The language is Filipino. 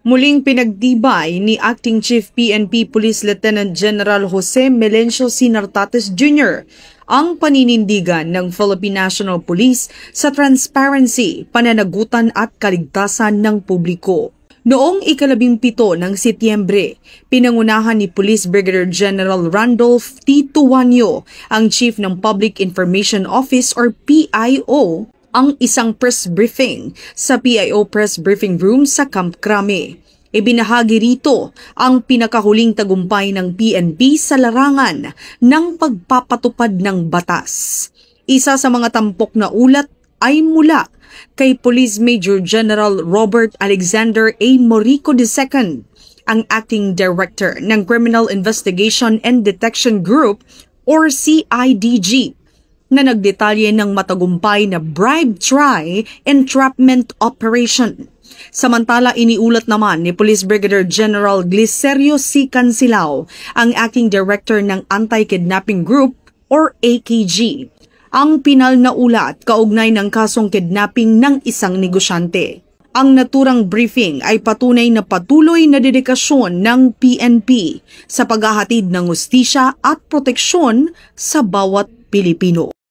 Muling pinagtibay ni Acting Chief PNP Police Lieutenant General Jose Melencio C. Nartates Jr. ang paninindigan ng Philippine National Police sa transparency, pananagutan at kaligtasan ng publiko. Noong ika-17 ng Setyembre, pinangunahan ni Police Brigadier General Randolph T. Tuanyo, ang Chief ng Public Information Office or PIO, ang isang press briefing sa PIO Press Briefing Room sa Camp Crame. Ibinahagi rito ang pinakahuling tagumpay ng PNP sa larangan ng pagpapatupad ng batas. Isa sa mga tampok na ulat ay mula kay Police Major General Robert Alexander A. Morico II, ang Acting Director ng Criminal Investigation and Detection Group or CIDG, na nagdetalye ng matagumpay na bribe try entrapment operation. Samantala, iniulat naman ni Police Brigadier General Glicerio C. Cansilao, ang Acting Director ng Anti-Kidnapping Group or AKG, ang pinal na ulat kaugnay ng kasong kidnapping ng isang negosyante. Ang naturang briefing ay patunay na patuloy na dedikasyon ng PNP sa paghahatid ng hustisya at proteksyon sa bawat Pilipino.